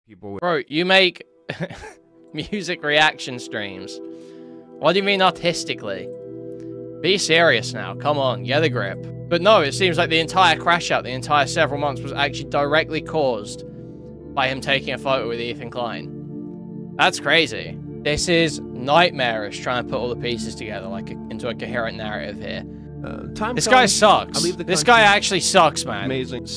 people with. Bro, you make music reaction streams. What do you mean artistically? Be serious now, come on, get a grip. But no, it seems like the entire crash out, the entire several months, was actually directly caused by him taking a photo with Ethan Klein. That's crazy. This is nightmarish trying to put all the pieces together like into a coherent narrative here. This guy sucks. This guy actually sucks, man. Amazing.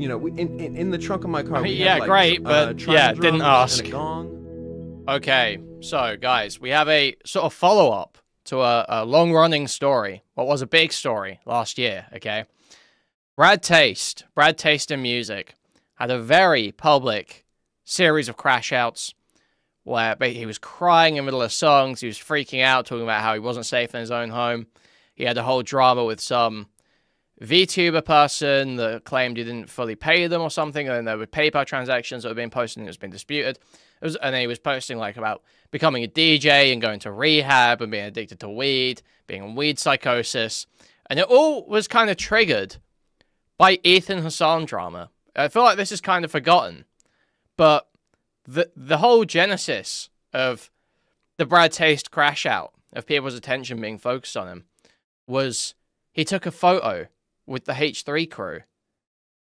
You know, in the trunk of my car. We yeah, had, like, great, but yeah, didn't ask. And a gong. Okay, so guys, we have a sort of follow-up to a long-running story. What was a big story last year, okay? BradTasteInMusic's, had a very public series of crash outs where he was crying in the middle of songs, he was freaking out, talking about how he wasn't safe in his own home. He had a whole drama with some VTuber person that claimed he didn't fully pay them or something, and then there were PayPal transactions that were being posted and it was being disputed. And then he was posting like about becoming a DJ and going to rehab and being addicted to weed, being in weed psychosis. And it all was kind of triggered by Ethan Hassan drama. I feel like this is kind of forgotten, but the whole genesis of the Brad Taste crash out, of people's attention being focused on him, was he took a photo with the H3 crew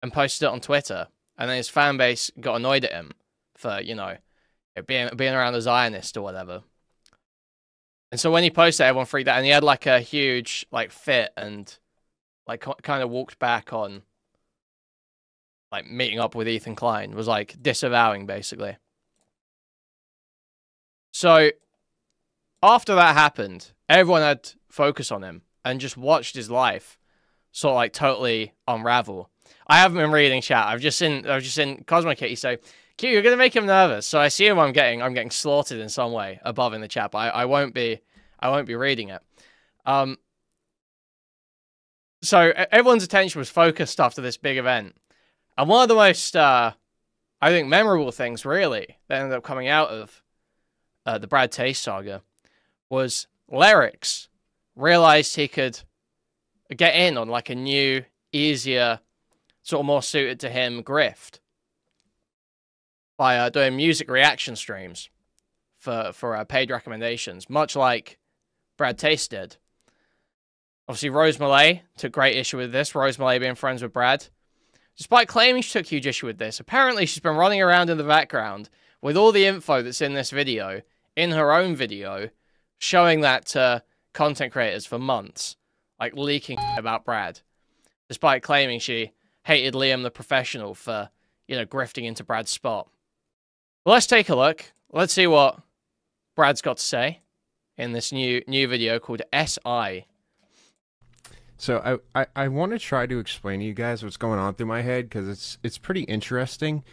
and posted it on Twitter, and then his fan base got annoyed at him for, you know, being around a Zionist or whatever. And so when he posted it, everyone freaked out, and he had like a huge like fit and like kind of walked back on like meeting up with Ethan Klein, was like disavowing basically. So after that happened, everyone had focus on him and just watched his life sort of like totally unravel. I haven't been reading chat. I've just seen Cosmo Kitty say, Q, you're gonna make him nervous. So I assume I'm getting slaughtered in some way above in the chat, but I won't be reading it. So everyone's attention was focused after this big event. And one of the most, I think, memorable things, really, that ended up coming out of the Brad Taste saga was Lyrics realized he could get in on, like, a new, easier, sort of more suited to him grift by doing music reaction streams for paid recommendations, much like Brad Taste did. Obviously, Rose Malay took great issue with this, Rose Malay being friends with Brad. Despite claiming she took huge issue with this, apparently she's been running around in the background with all the info that's in this video, in her own video, showing that to content creators for months, like leaking about Brad, despite claiming she hated Liam the Professional for, you know, grifting into Brad's spot. Well, let's take a look. Let's see what Brad's got to say in this new video called SI. So I want to try to explain to you guys what's going on through my head, because it's pretty interesting.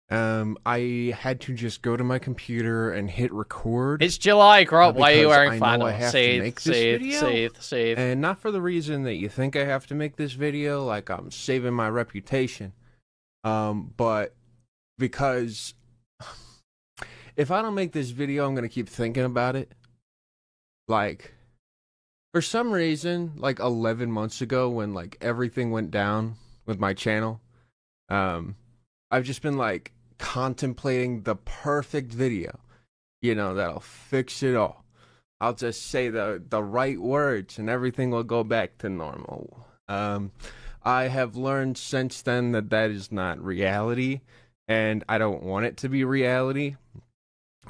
I had to just go to my computer and hit record. It's July, Grot. Why are you wearing flannel? I have to make this video. And not for the reason that you think I have to make this video, like I'm saving my reputation. But because if I don't make this video, I'm going to keep thinking about it. Like, for some reason, like 11 months ago when like everything went down with my channel, I've just been like contemplating the perfect video, you know, that'll fix it all. I'll just say the right words and everything will go back to normal. I have learned since then that that is not reality, and I don't want it to be reality.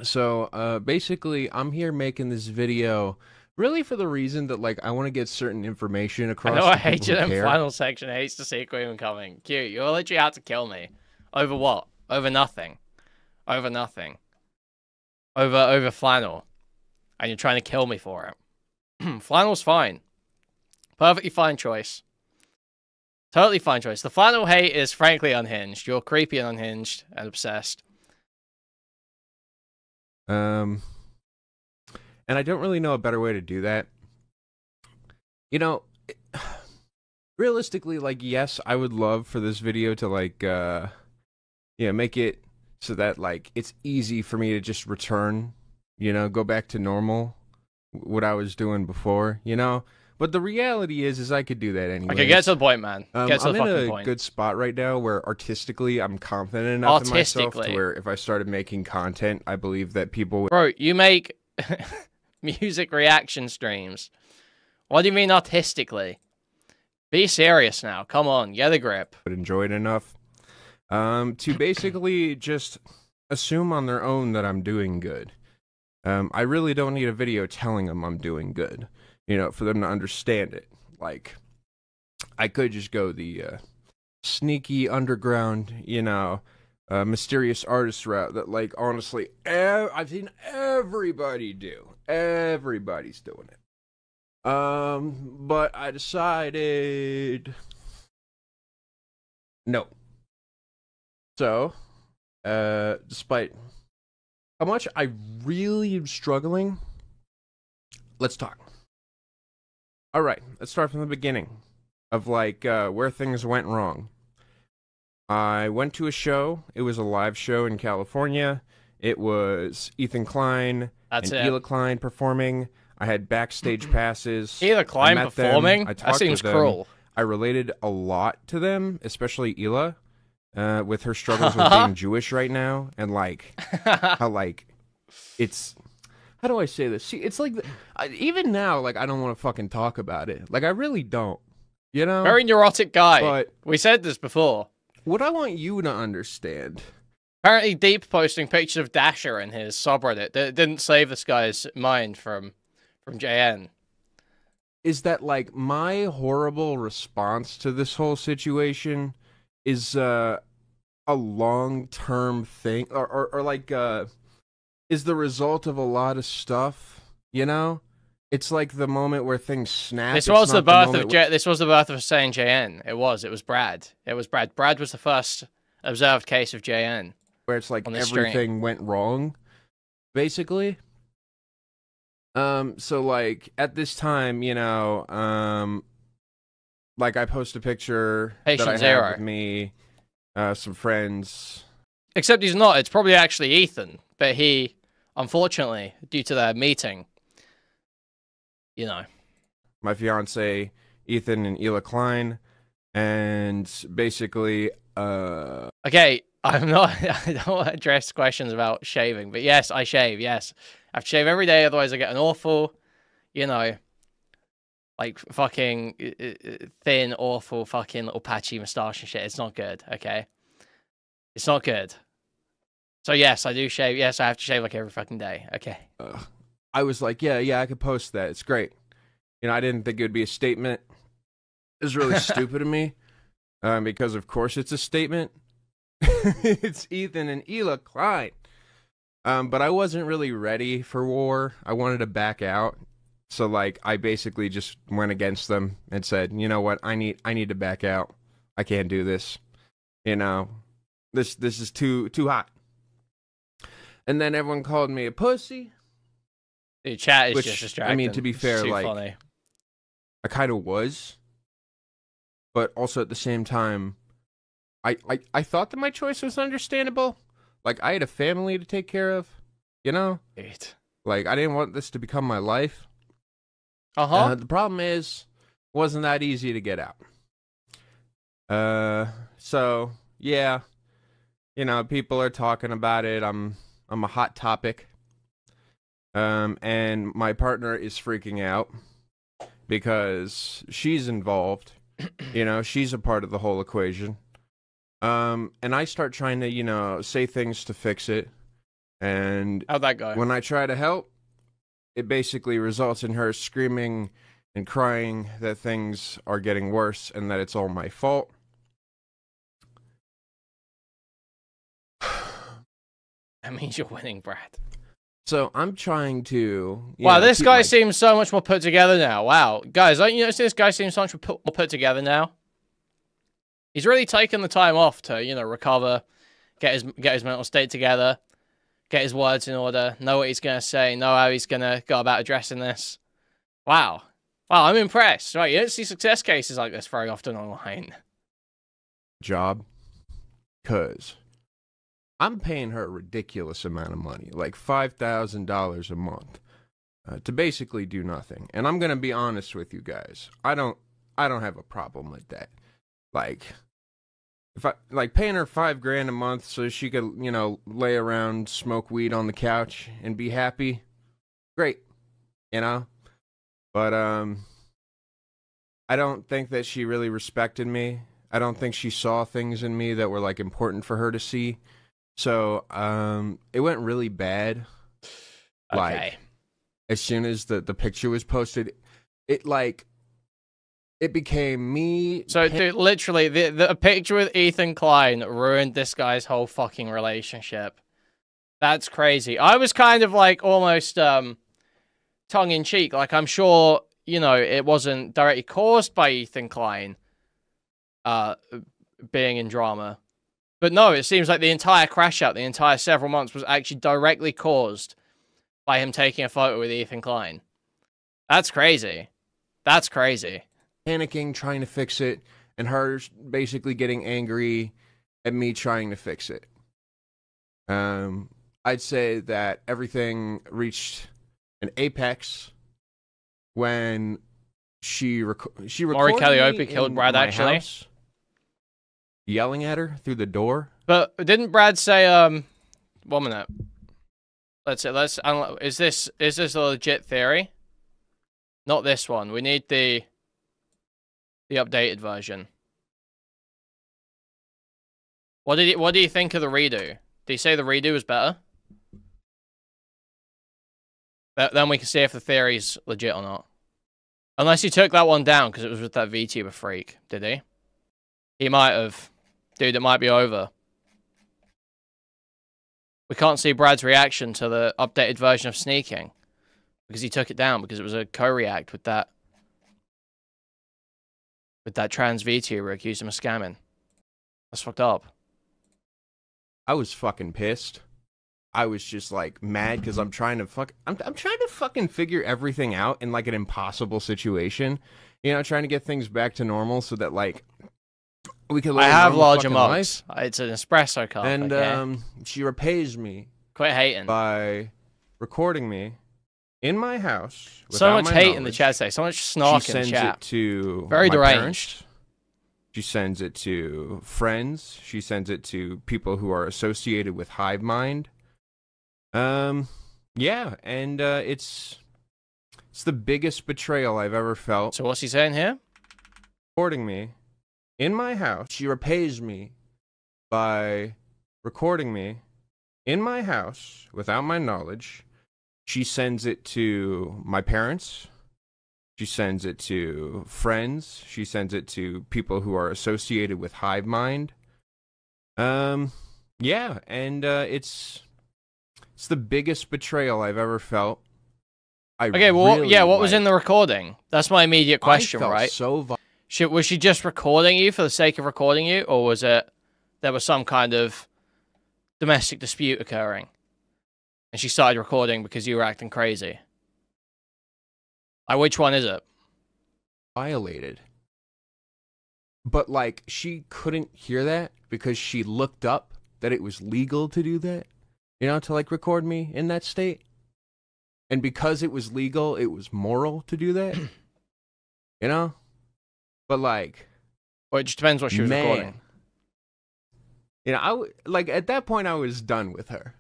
So basically, I'm here making this video really for the reason that, like, I want to get certain information across. I know I hate you in the final section. Hates to see Kuihman coming. Q, you're literally out to kill me. Over what? Over nothing. Over nothing. Over flannel. And you're trying to kill me for it. Flannel's fine. Perfectly fine choice. Totally fine choice. The flannel hate is frankly unhinged. You're creepy and unhinged and obsessed. And I don't really know a better way to do that. You know, realistically, like, yes, I would love for this video to, like, yeah, make it so that, like, it's easy for me to just return, you know, go back to normal, what I was doing before, you know? But the reality is I could do that anyway. Okay, get to the point, man. Get to the I'm fucking in a point. good spot right now where artistically I'm confident enough in myself to Artistically. where if I started making content, I believe that people would... Bro, you make music reaction streams. What do you mean artistically? Be serious now. Come on, get a grip. would enjoy it enough to basically just assume on their own that I'm doing good. I really don't need a video telling them I'm doing good, you know, for them to understand it. Like, I could just go the sneaky underground, you know, mysterious artist route that, like, honestly, I've seen everybody do. Everybody's doing it. But I decided no. So, despite how much I really am struggling, let's talk. All right, let's start from the beginning of, like, where things went wrong. I went to a show. It was a live show in California. It was Ethan Klein and Hila Klein performing. I had backstage passes. Hila Klein performing? That seems cruel. I related a lot to them, especially Hila, with her struggles with being Jewish right now, and like how like it's. How do I say this? See, it's like even now, like I don't want to fucking talk about it. Like I really don't. You know, very neurotic guy. But we said this before. What I want you to understand. Apparently, Deep posting pictures of Dasher in his subreddit that didn't save this guy's mind from JN. Is that like my horrible response to this whole situation is a long-term thing, or like is the result of a lot of stuff, you know? It's like the moment where things snap. This was the birth of this was the birth of saying JN. It was Brad. It was Brad. Brad was the first observed case of JN. Where it's like everything went wrong, basically. So like at this time, you know, like I post a picture that I have with me, some friends. Except he's not. It's probably actually Ethan, but he, unfortunately, due to their meeting, you know, my fiance Ethan and Hila Klein, and basically, okay, I'm not. I don't want to address questions about shaving, but yes, I shave. Yes. I have to shave every day, otherwise I get an awful, you know, like fucking thin, awful fucking little patchy moustache and shit. It's not good, okay? It's not good. So yes, I do shave. Yes, I have to shave like every fucking day, okay? I was like, yeah, I could post that. It's great. You know, I didn't think it would be a statement. It was really stupid of me, because of course it's a statement. It's Ethan and Hila Klein. But I wasn't really ready for war. I wanted to back out. So like I basically just went against them and said, "You know what? I need to back out. I can't do this. You know, this is too hot." And then everyone called me a pussy. The chat is just distracting. I mean, to be fair, like funny. I kind of was, but also at the same time, I thought that my choice was understandable. Like, I had a family to take care of, you know? Like, I didn't want this to become my life. The problem is, it wasn't that easy to get out. So, yeah. You know, people are talking about it. I'm a hot topic. And my partner is freaking out because she's involved. You know, she's a part of the whole equation. And I start trying to, you know, say things to fix it. And how'd that go? When I try to help, it basically results in her screaming and crying that things are getting worse and that it's all my fault. That means you're winning, Brad. So I'm trying to... Wow, this guy seems so much more put together now. Wow. Guys, don't you notice this guy seems so much more put together now? He's really taken the time off to, you know, recover, get his mental state together, get his words in order, know what he's going to say, know how he's going to go about addressing this. Wow. Wow, I'm impressed. Right, you don't see success cases like this very often online. Job. Because I'm paying her a ridiculous amount of money, like $5,000 a month. to basically do nothing. And I'm gonna be honest with you guys. I don't have a problem with that. Like, if I like paying her $5,000 a month so she could, you know, lay around, smoke weed on the couch and be happy, great, you know. But I don't think that she really respected me. I don't think she saw things in me that were like important for her to see. So it went really bad. Okay. Like, as soon as the picture was posted, it became me. So, dude, literally, the picture with Ethan Klein ruined this guy's whole fucking relationship. That's crazy. I was kind of like almost tongue-in-cheek. Like, I'm sure, you know, it wasn't directly caused by Ethan Klein being in drama. But no, it seems like the entire crash out, the entire several months, was actually directly caused by him taking a photo with Ethan Klein. That's crazy. That's crazy. Panicking, trying to fix it, and her basically getting angry at me trying to fix it. I'd say that everything reached an apex when she recorded Maury Calliope me killed in Brad, my actually. house, yelling at her through the door. But didn't Brad say, 1 minute. Is this a legit theory? Not this one. We need the updated version. What do you think of the redo? Did he say the redo was better? Then we can see if the theory's legit or not. Unless he took that one down because it was with that VTuber freak, did he? He might have. Dude, it might be over. We can't see Brad's reaction to the updated version of Sneaking because he took it down because it was a co-react with that trans VTuber accused him of scamming. That's fucked up. I was fucking pissed. I was just like mad because I'm trying to fucking figure everything out in like an impossible situation. You know, trying to get things back to normal so that like we can live I have a normal larger fucking mugs. life. It's an espresso cup. And okay? She repays me. Quit hating. By recording me in my house. So much hate in the knowledge. chat today. So much snark in the chat. She sends it to very my deranged. Parents. She sends it to friends. She sends it to people who are associated with Hive Mind. Yeah, and it's the biggest betrayal I've ever felt. So what's he saying here? Recording me in my house. She repays me by recording me in my house without my knowledge. She sends it to my parents. She sends it to friends. She sends it to people who are associated with Hive Mind. Yeah, and it's the biggest betrayal I've ever felt. Okay, well, really, what was in the recording? That's my immediate question, right? Was she just recording you for the sake of recording you, or was it there was some kind of domestic dispute occurring, and she started recording because you were acting crazy? Like, which one is it? Violated. But, like, she couldn't hear that because she looked up that it was legal to do that, you know, to, like, record me in that state. And because it was legal, it was moral to do that, you know? But, like... Well, it just depends what she was recording. You know, like, at that point, I was done with her.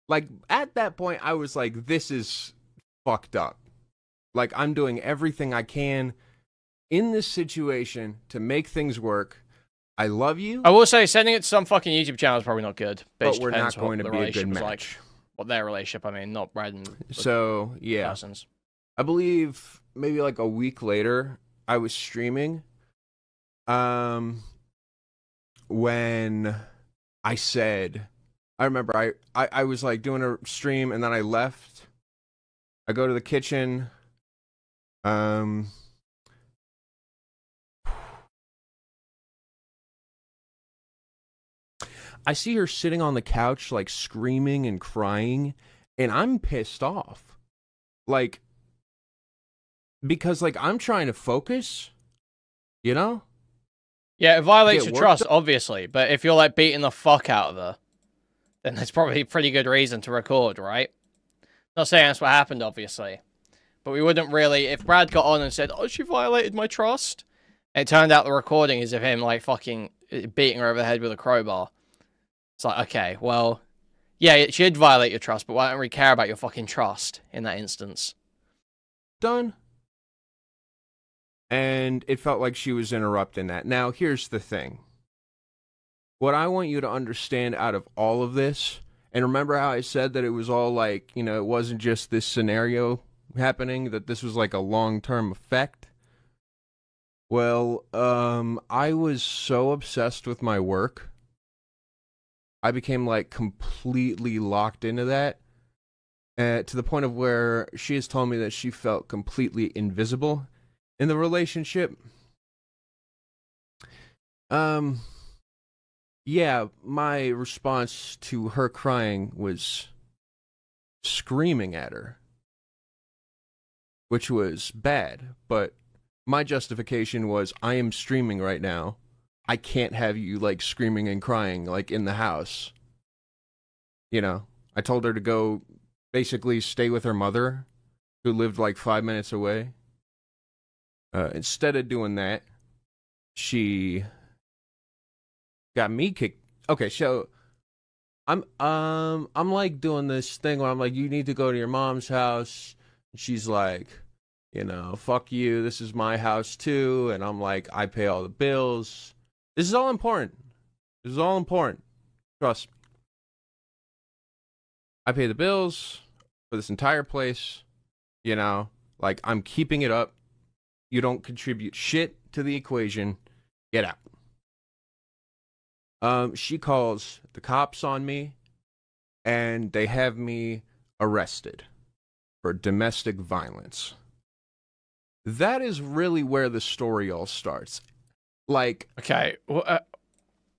Like, at that point, I was like, this is fucked up. Like, I'm doing everything I can in this situation to make things work. I love you. I will say, sending it to some fucking YouTube channel is probably not good. But we're not going to be a good match. Like, what their relationship, I mean, not Brad and so, yeah. Cousins. I believe maybe like a week later, I was streaming. When I said, I remember I was like doing a stream and then I left. I go to the kitchen. I see her sitting on the couch, like screaming and crying, and I'm pissed off. Like, because like I'm trying to focus, you know? Yeah, it violates your trust, obviously, but if you're like beating the fuck out of her, then that's probably a pretty good reason to record, right? Not saying that's what happened, obviously. but we wouldn't really, if Brad got on and said, oh, she violated my trust, and it turned out the recording is of him, like, fucking beating her over the head with a crowbar. It's like, okay, well, yeah, it should violate your trust, but why don't we care about your fucking trust in that instance? Done. And it felt like she was interrupting that. Now, here's the thing. What I want you to understand out of all of this, and remember how I said that it was all like, you know, it wasn't just this scenario happening, that this was like a long-term effect? Well, I was so obsessed with my work. I became like completely locked into that. To the point of where she has told me that she felt completely invisible in the relationship. Yeah, my response to her crying was screaming at her, which was bad, but my justification was, I am streaming right now. I can't have you, like, screaming and crying, like, in the house. You know, I told her to go basically stay with her mother, who lived, like, 5 minutes away. Instead of doing that, she got me kicked. Okay, so I'm like doing this thing where I'm like, you need to go to your mom's house. And she's like, you know, fuck you, this is my house too. And I'm like, I pay all the bills. This is all important. This is all important. Trust me. I pay the bills for this entire place. You know, like, I'm keeping it up. You don't contribute shit to the equation. Get out. She calls the cops on me, and they have me arrested for domestic violence. That is really where the story all starts. Like, okay, well,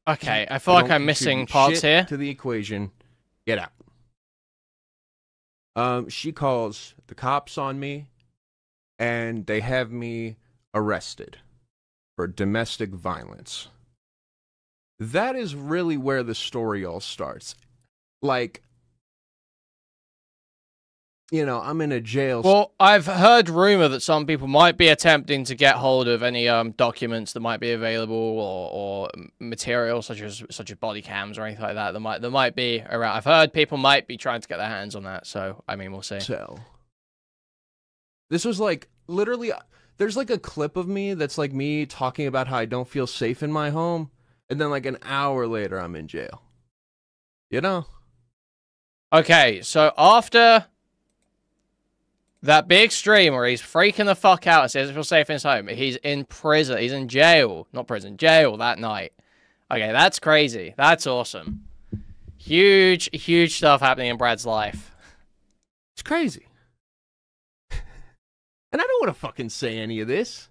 okay, I feel like I'm missing parts here. To the equation, get out. She calls the cops on me, and they have me arrested for domestic violence. That is really where the story all starts. Like, you know, I'm in a jail. Well, I've heard rumor that some people might be attempting to get hold of any documents that might be available, or material such as body cams or anything like that. There might be around. I've heard people might be trying to get their hands on that. So I mean, we'll see. So this was like literally. There's like a clip of me that's like me talking about how I don't feel safe in my home. And then, like, an hour later, I'm in jail. You know? Okay, so after that big stream where he's freaking the fuck out and says he feels safe in his home, he's in prison. He's in jail. Not prison, jail that night. Okay, that's crazy. That's awesome. Huge, huge stuff happening in Brad's life. It's crazy. And I don't want to fucking say any of this.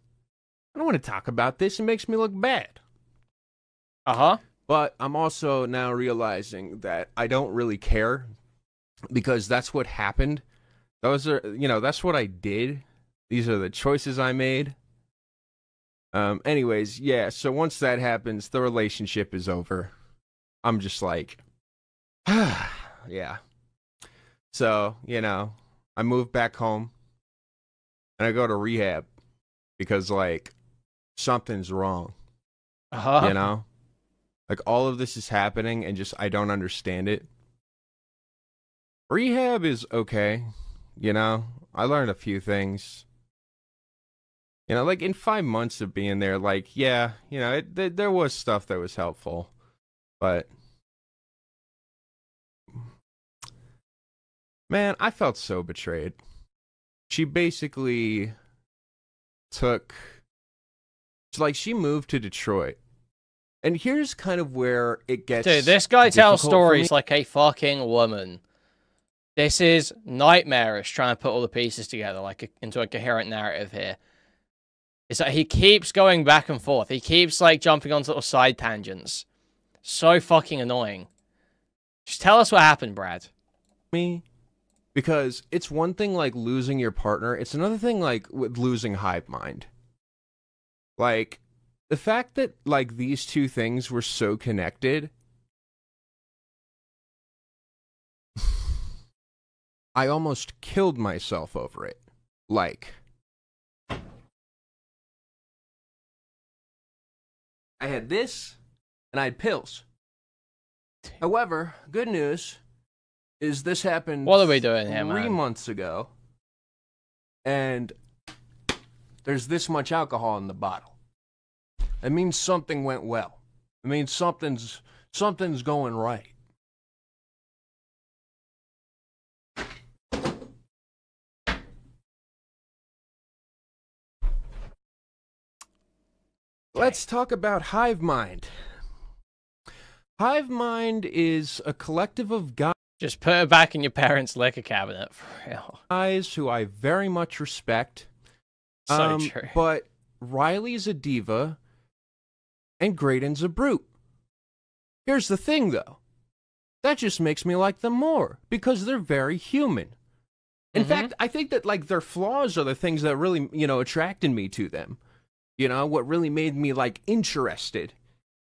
I don't want to talk about this. It makes me look bad. Uh-huh. But I'm also now realizing that I don't really care, because that's what happened. Those are, you know, that's what I did. These are the choices I made. Anyways, yeah, so once that happens, the relationship is over. I'm just like, yeah. So, you know, I moved back home, and I go to rehab, because, like, something's wrong. Uh-huh. You know? Like, all of this is happening, and just, I don't understand it. Rehab is okay, you know? I learned a few things. You know, like, in 5 months of being there, like, yeah, you know, there was stuff that was helpful. But, man, I felt so betrayed. She basically took... like, she moved to Detroit. And here's kind of where it gets... Dude, this guy tells stories like a fucking woman. This is nightmarish, trying to put all the pieces together like into a coherent narrative here. It's like he keeps going back and forth. He keeps, like, jumping onto little side tangents. So fucking annoying. Just tell us what happened, Brad. Me? Because it's one thing, like, losing your partner. It's another thing, like, with losing hive mind. Like... the fact that, like, these two things were so connected, I almost killed myself over it. like, I had this, and I had pills. However, good news is this happened. What are we doing here, man? 3 months ago, and there's this much alcohol in the bottle. It means something went well. It means something's going right. Let's talk about hive mind. Hive mind is a collective of guys. Just put it back in your parents' liquor cabinet, for real. Guys who I very much respect. So true. But Riley's a diva, and Graydon's a brute. Here's the thing, though. That just makes me like them more, because they're very human. In fact, I think that, like, their flaws are the things that really, attracted me to them. What really made me, like, interested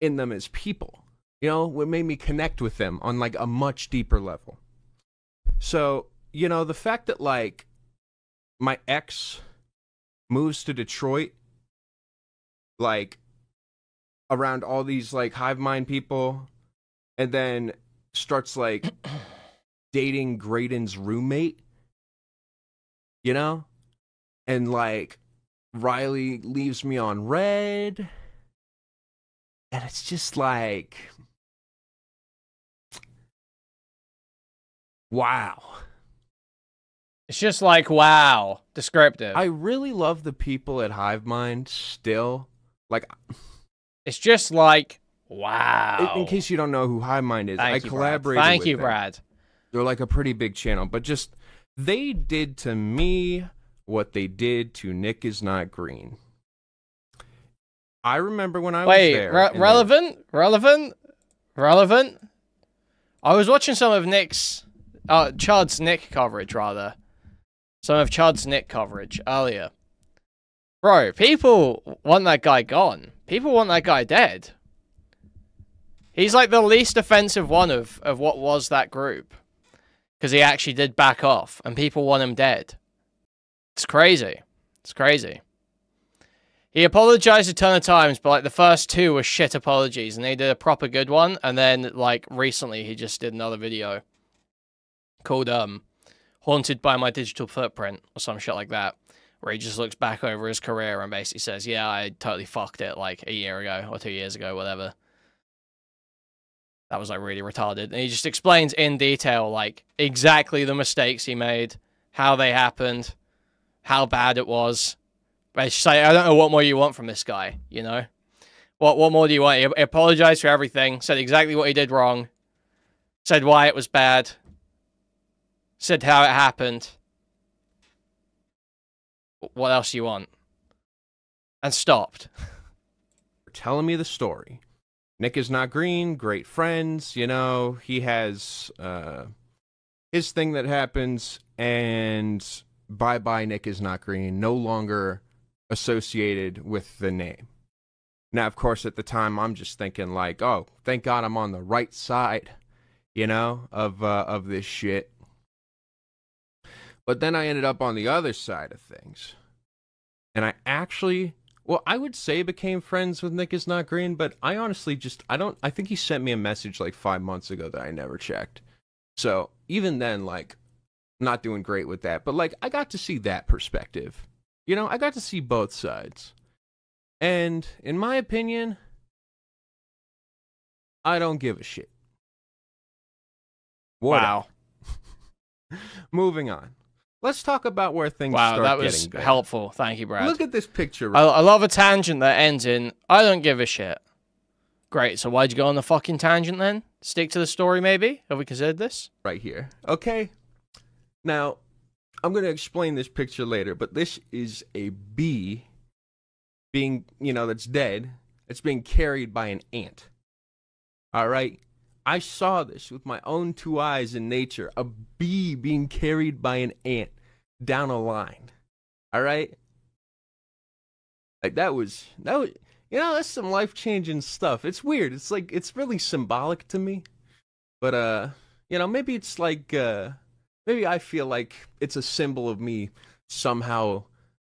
in them as people. What made me connect with them on, like, a much deeper level. So, the fact that, like, my ex moves to Detroit, like, around all these, like, hive mind people, and then starts, like, dating Graydon's roommate, and, like, Riley leaves me on red, and it's just like, wow. It's just like, wow, descriptive. I really love the people at Hive Mind still. Like, it's just like, wow. In case you don't know who Hive Mind is, I collaborated Thank with you, them. Brad. They're like a pretty big channel, but just, they did to me what they did to Nick Is Not Green. I remember when I was there. Relevant. I was watching some of Chud's Nick coverage, rather. Some of Chud's Nick coverage earlier. Bro, people want that guy gone. People want that guy dead. He's like the least offensive one of what was that group. Because he actually did back off, and people want him dead. It's crazy. It's crazy. He apologized a ton of times, but like the first two were shit apologies, and they did a proper good one. And then like recently, he just did another video called "Haunted by My Digital Footprint" or some shit like that, where he just looks back over his career and basically says, "Yeah, I totally fucked it like a year ago or 2 years ago, whatever." That was like really retarded, and he just explains in detail like exactly the mistakes he made, how they happened, how bad it was. But it's like, I don't know what more you want from this guy, What more do you want? He apologized for everything, said exactly what he did wrong, said why it was bad, said how it happened. What else do you want? And stopped. Telling me the story. Nick Is Not Green, great friends, he has his thing that happens, and bye-bye Nick Is Not Green, no longer associated with the name. Now, of course, at the time, I'm just thinking like, oh, thank God I'm on the right side, of this shit. But then I ended up on the other side of things. And I actually, well, I would say became friends with Nick Is Not Green, but I honestly I think he sent me a message like 5 months ago that I never checked. So even then, like, not doing great with that. But like, I got to see that perspective. I got to see both sides. And in my opinion, I don't give a shit. Wow. Moving on. Let's talk about where things start getting better. Wow, that was helpful. Thank you, Brad. Look at this picture. I love a tangent that ends in, I don't give a shit. Great, so why'd you go on the fucking tangent then? Stick to the story, maybe? Have we considered this? Right here. Okay. Now, I'm going to explain this picture later, but this is a bee being, that's dead. It's being carried by an ant. All right? I saw this with my own 2 eyes in nature. A bee being carried by an ant down a line. All right? Like, that was, that's some life-changing stuff. It's weird. It's like, it's really symbolic to me. But, maybe it's like, maybe I feel like it's a symbol of me somehow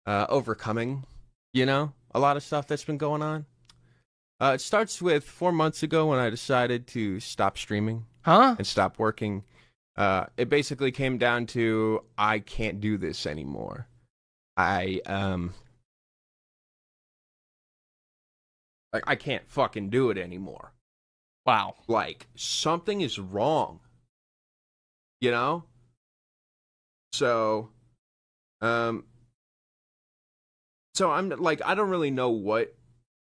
overcoming, you know, a lot of stuff that's been going on. It starts with 4 months ago when I decided to stop streaming and stop working. It basically came down to I can't do this anymore. I can't fucking do it anymore. Wow. Like, something is wrong. You know? So I'm like, I don't really know what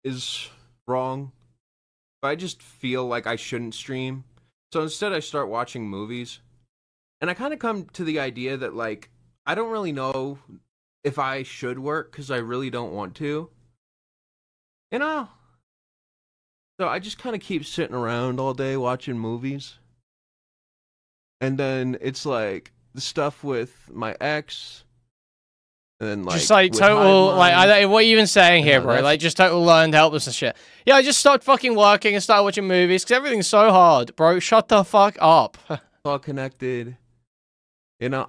is wrong, but I just feel like I shouldn't stream. So instead I start watching movies. And I kind of come to the idea that, like, I don't really know if I should work because I really don't want to. You know? So I just kind of keep sitting around all day watching movies. And then it's like the stuff with my ex. And then, like, just like total, like, what are you even saying here, bro? Like, just total learned helpless and shit. Yeah, I just stopped fucking working and started watching movies because everything's so hard, bro. Shut the fuck up. All connected. You know,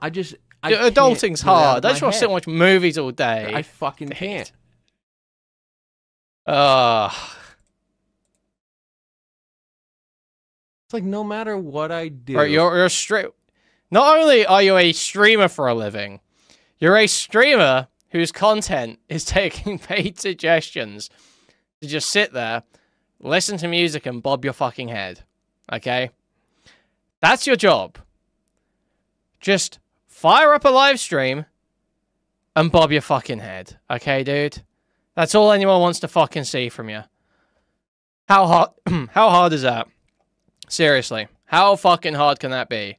adulting's hard. I just want to sit and watch movies all day. I fucking can't. It's like, no matter what I do. Bro, you're straight. Not only are you a streamer for a living, you're a streamer whose content is taking paid suggestions to just sit there, listen to music, and bob your fucking head. Okay? That's your job. Just fire up a live stream and bob your fucking head. Okay, dude? That's all anyone wants to fucking see from you. How hard is that? Seriously. How fucking hard can that be?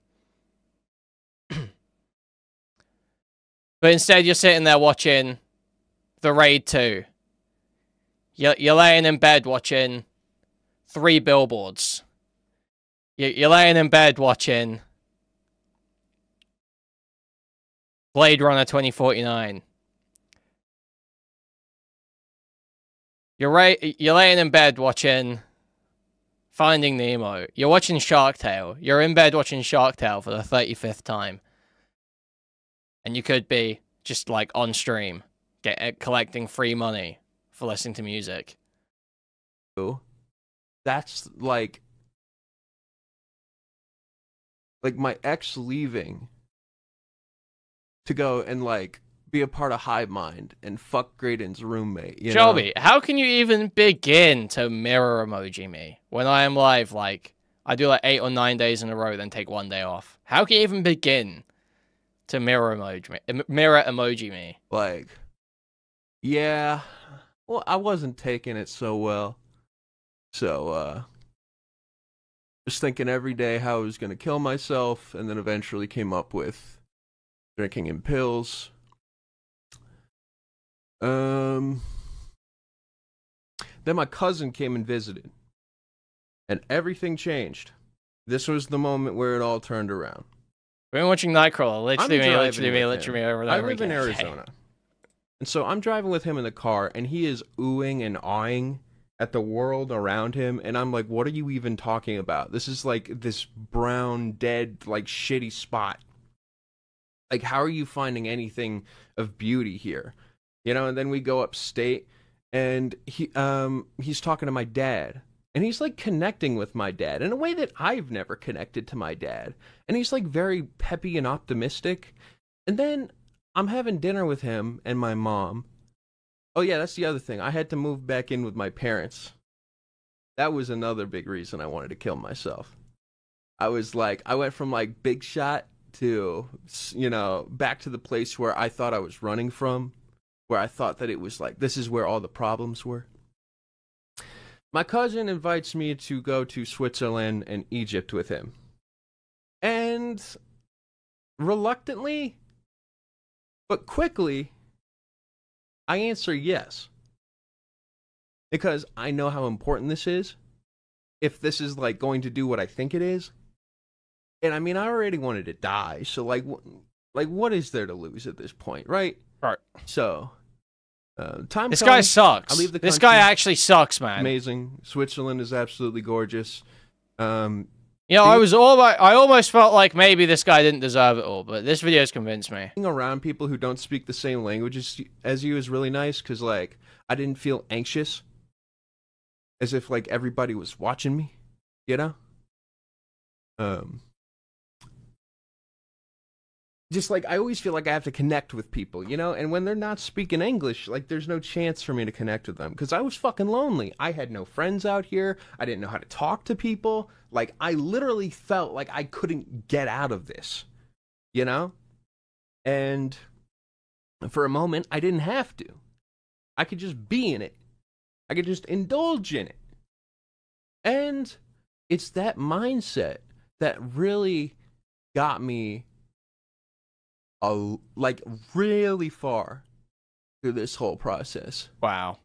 But instead, you're sitting there watching The Raid 2. You're laying in bed watching 3 Billboards. You're laying in bed watching Blade Runner 2049. You're laying in bed watching Finding Nemo. You're watching Shark Tale. You're in bed watching Shark Tale for the 35th time. And you could be just, like, on stream, collecting free money for listening to music. That's, like my ex leaving to go and, like, be a part of Hive Mind and fuck Graydon's roommate, you Joby, know? How can you even begin to mirror emoji me when I am live, like, I do, like, 8 or 9 days in a row, then take 1 day off? How can you even begin to mirror emoji me? Like, yeah. Well, I wasn't taking it so well. So, just thinking every day how I was going to kill myself, and then eventually came up with drinking and pills. Then my cousin came and visited, and everything changed. This was the moment where it all turned around. We've been watching Nightcrawler. Literally me over there. I live in Arizona. And so I'm driving with him in the car, and he is oohing and awing at the world around him, and I'm like, what are you even talking about? This is like this brown, dead, like, shitty spot. Like, how are you finding anything of beauty here? You know, and then we go upstate, and he's talking to my dad. And he's, like, connecting with my dad in a way that I've never connected to my dad. And he's, like, very peppy and optimistic. And then I'm having dinner with him and my mom. Oh, yeah, that's the other thing. I had to move back in with my parents. That was another big reason I wanted to kill myself. I was, like, I went from, like, big shot to, you know, back to the place where I thought I was running from. Where I thought that it was, like, this is where all the problems were. My cousin invites me to go to Switzerland and Egypt with him. And reluctantly, but quickly, I answer yes. Because I know how important this is. If this is, like, going to do what I think it is. And, I mean, I already wanted to die. So, like, what is there to lose at this point, right? Right. So, time this comes, guy sucks. I leave the this country. guy actually sucks, man. Amazing. Switzerland is absolutely gorgeous. You know, I almost felt like maybe this guy didn't deserve it all, but this video's convinced me. Being around people who don't speak the same language as you is really nice, because, like, I didn't feel anxious. As if, like, everybody was watching me, you know? Just, like, I always feel like I have to connect with people, you know? And when they're not speaking English, like, there's no chance for me to connect with them. Because I was fucking lonely. I had no friends out here. I didn't know how to talk to people. Like, I literally felt like I couldn't get out of this, you know? And for a moment, I didn't have to. I could just be in it. I could just indulge in it. And it's that mindset that really got me like really far through this whole process. Wow.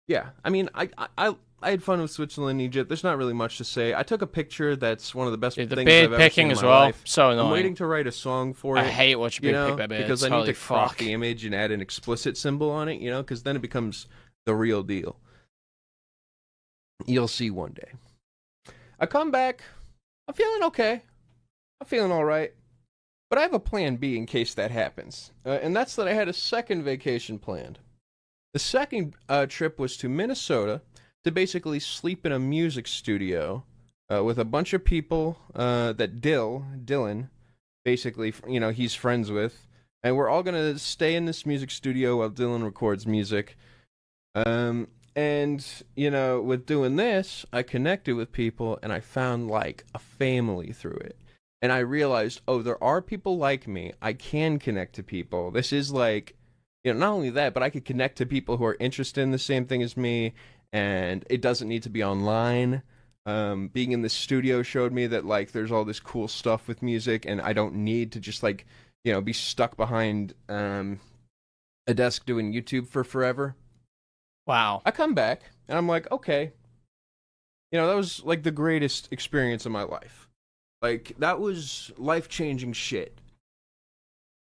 Yeah, I mean, I had fun with Switzerland and Egypt. There's not really much to say. I took a picture that's one of the best things I've ever seen in my life. So annoying. I'm waiting to write a song for it. I hate watching beard pick by beard. Because I need to crop the image and add an explicit symbol on it, you know, because then it becomes the real deal. You'll see one day. I come back. I'm feeling okay. I'm feeling all right. But I have a plan B in case that happens. And that's that I had a second vacation planned. The second trip was to Minnesota to basically sleep in a music studio with a bunch of people that Dylan, basically, you know, he's friends with. And we're all going to stay in this music studio while Dylan records music. And, you know, with doing this, I connected with people and I found, like, a family through it. And I realized, oh, there are people like me. I can connect to people. This is like, you know, not only that, but I could connect to people who are interested in the same thing as me. And it doesn't need to be online. Being in the studio showed me that, like, there's all this cool stuff with music. And I don't need to just, like, you know, be stuck behind a desk doing YouTube for forever. Wow. I come back, and I'm like, okay. You know, that was, like, the greatest experience of my life. Like, that was life-changing shit.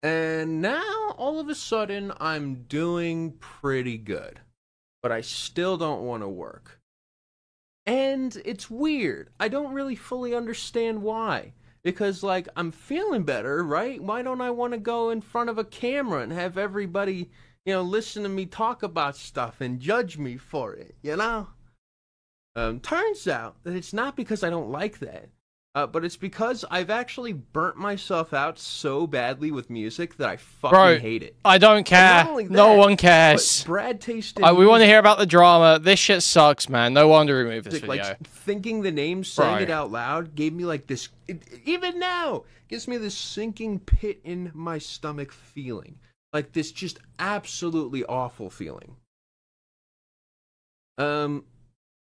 And now, all of a sudden, I'm doing pretty good. But I still don't want to work. And it's weird. I don't really fully understand why. Because, like, I'm feeling better, right? Why don't I want to go in front of a camera and have everybody, you know, listen to me talk about stuff and judge me for it, you know? Turns out that it's not because I don't like that. But it's because I've actually burnt myself out so badly with music that I fucking hate it. I don't care. No one cares. Brad Taste. We want to hear about the drama. This shit sucks, man. No wonder we removed this video. Like, thinking the name, saying it out loud, gave me like this. Even now, gives me this sinking pit in my stomach feeling. Like this just absolutely awful feeling.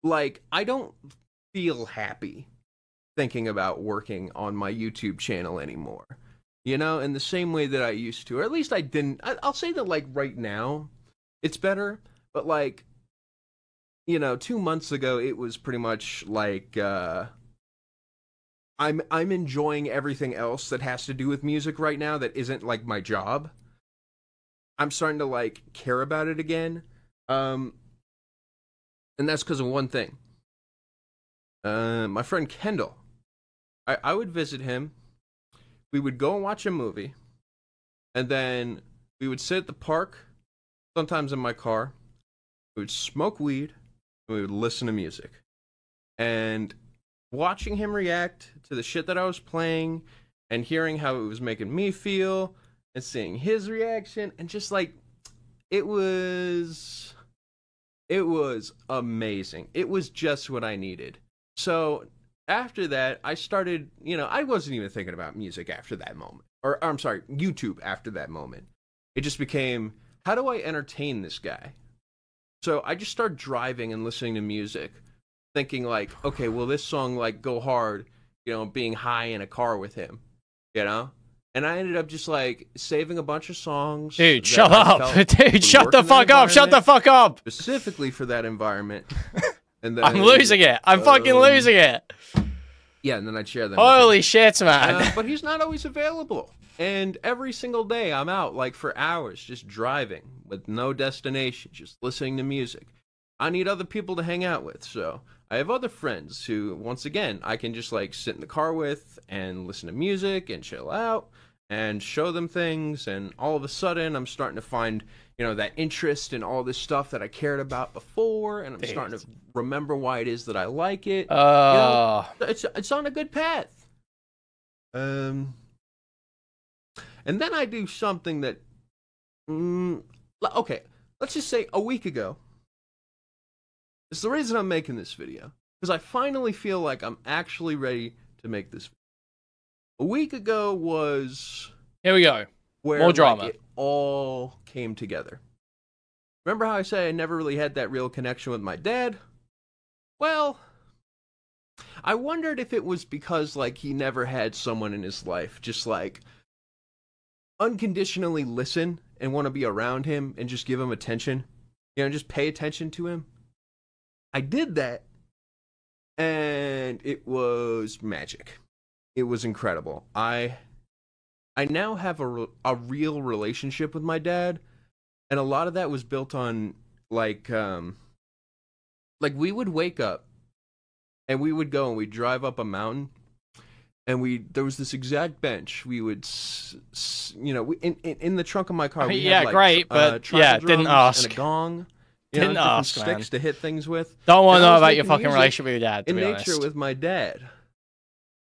Like I don't feel happy thinking about working on my YouTube channel anymore, you know, in the same way that I used to, or at least I didn't. I'll say that, like, right now it's better, but, like, you know, 2 months ago it was pretty much like I'm enjoying everything else that has to do with music right now that isn't like my job. I'm starting to, like, care about it again, and that's because of one thing. My friend Kendall, I would visit him, we would go and watch a movie, and then we would sit at the park, sometimes in my car, we would smoke weed, and we would listen to music. And watching him react to the shit that I was playing, and hearing how it was making me feel, and seeing his reaction, and just like, it was amazing. It was just what I needed. So after that, I started, you know, I wasn't even thinking about music after that moment. Or I'm sorry, YouTube after that moment. It just became, how do I entertain this guy? So I just started driving and listening to music, thinking like, okay, will this song like go hard, you know, being high in a car with him, you know? And I ended up just like saving a bunch of songs. Dude, shut up. Dude, shut the fuck up. Shut the fuck up. Specifically for that environment. And then, I'm losing it. I'm fucking losing it. Yeah, and then I'd share them. Holy shit, man. But he's not always available. And every single day I'm out like for hours just driving with no destination, just listening to music. I need other people to hang out with. So I have other friends who, once again, I can just like sit in the car with and listen to music and chill out and show them things. And all of a sudden I'm starting to find, you know, that interest in all this stuff that I cared about before. And I'm starting to remember why it is that I like it. You know, it's on a good path. And then I do something that, okay, let's just say a week ago. It's the reason I'm making this video. Because I finally feel like I'm actually ready to make this video. A week ago was... Here we go. Where more drama. Like, it all came together. Remember how I say I never really had that real connection with my dad? Well, I wondered if it was because, like, he never had someone in his life just, like, unconditionally listen and want to be around him and just give him attention. You know, just pay attention to him. I did that, and it was magic. It was incredible. I now have a real relationship with my dad, and a lot of that was built on, like we would wake up, and we would go and we'd drive up a mountain, and there was this exact bench. We would, you know, in the trunk of my car. We had, like, great, but yeah, didn't ask. And a gong. You didn't ask, man. Sticks to hit things with. Don't want to know about your fucking relationship with your dad, to in be nature honest. with my dad,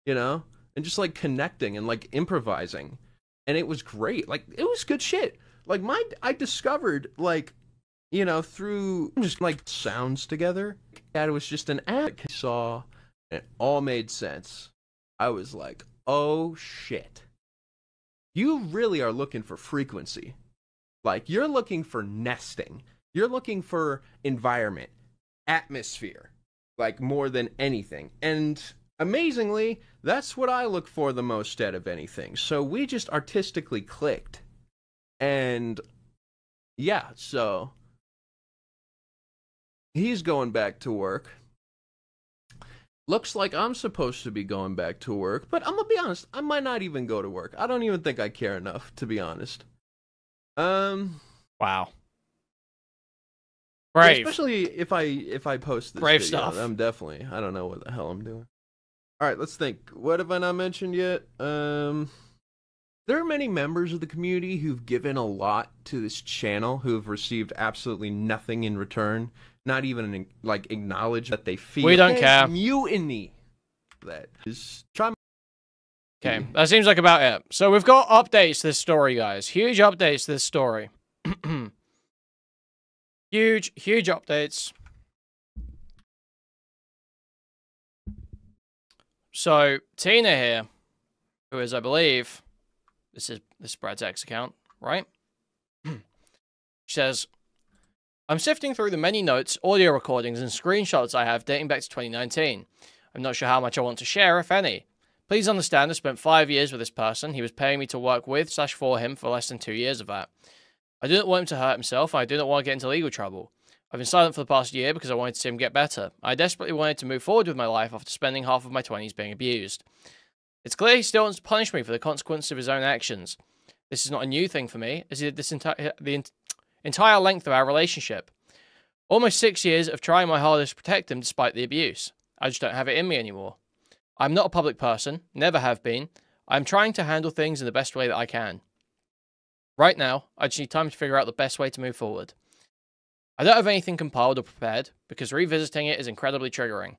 you know, and just like connecting and like improvising, and it was great. Like, it was good shit. Like, I discovered, like, you know, through just like sounds together. That it was just an act I saw, and it all made sense. I was like, oh shit, you really are looking for frequency. Like, you're looking for nesting. You're looking for environment, atmosphere, like, more than anything. And amazingly, that's what I look for the most out of anything. So we just artistically clicked. And yeah, so he's going back to work. Looks like I'm supposed to be going back to work, but I'm gonna be honest, I might not even go to work. I don't even think I care enough, to be honest. Wow. Brave. Yeah, especially if I post this brave video, stuff. I'm definitely, I don't know what the hell I'm doing. All right, let's think. What have I not mentioned yet? There are many members of the community who've given a lot to this channel who've received absolutely nothing in return. Not even like acknowledge that they feel. We don't care. Mutiny. That is try. Okay, that seems like about it. So we've got updates to this story, guys. Huge updates to this story. Huge updates. So Tina here, who is, I believe, this is Brad's ex account, right? She says, I'm sifting through the many notes, audio recordings, and screenshots I have dating back to 2019. I'm not sure how much I want to share, if any. Please understand I spent 5 years with this person. He was paying me to work with/for him for less than 2 years of that. I didn't want him to hurt himself, and I didn't want to get into legal trouble. I've been silent for the past year because I wanted to see him get better. I desperately wanted to move forward with my life after spending half of my 20s being abused. It's clear he still wants to punish me for the consequences of his own actions. This is not a new thing for me, as he did this the entire length of our relationship. Almost 6 years of trying my hardest to protect him despite the abuse. I just don't have it in me anymore. I'm not a public person, never have been. I'm trying to handle things in the best way that I can. Right now, I just need time to figure out the best way to move forward. I don't have anything compiled or prepared, because revisiting it is incredibly triggering.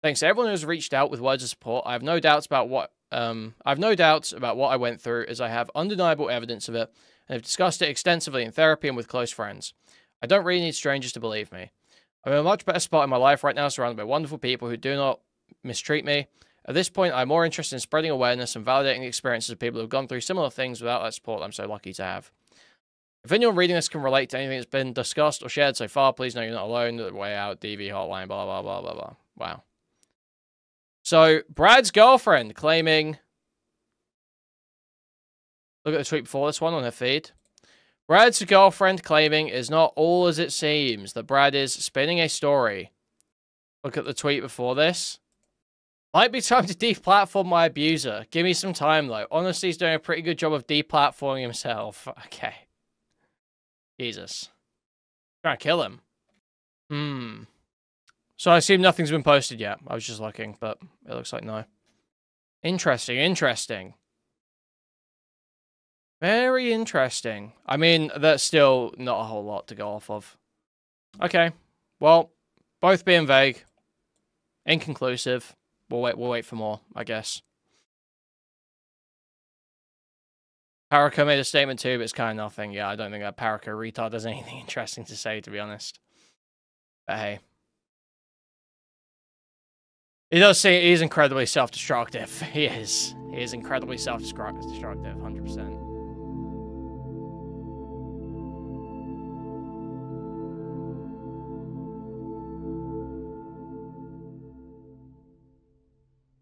Thanks to everyone who has reached out with words of support. I have no doubts about what I went through, as I have undeniable evidence of it, and have discussed it extensively in therapy and with close friends. I don't really need strangers to believe me. I'm in a much better spot in my life right now, surrounded by wonderful people who do not mistreat me. At this point, I'm more interested in spreading awareness and validating the experiences of people who have gone through similar things without that support I'm so lucky to have. If anyone reading this can relate to anything that's been discussed or shared so far, please know you're not alone. The way out, DV hotline, blah, blah, blah, blah, blah. Wow. So, Brad's girlfriend claiming... Look at the tweet before this one on her feed. Brad's girlfriend claiming is not all as it seems, that Brad is spinning a story. Look at the tweet before this. Might be time to deplatform my abuser. Give me some time, though. Honestly, he's doing a pretty good job of deplatforming himself. Okay. Jesus. Trying to kill him. So I assume nothing's been posted yet. I was just looking, but it looks like no. Interesting, interesting. Very interesting. I mean, that's still not a whole lot to go off of. Okay. Well, both being vague. Inconclusive. We'll wait for more, I guess. Paraka made a statement too, but it's kind of nothing. Yeah, I don't think that Paraka retard has anything interesting to say, to be honest. But hey. He does say he's incredibly self-destructive. He is. He is incredibly self-destructive, 100%.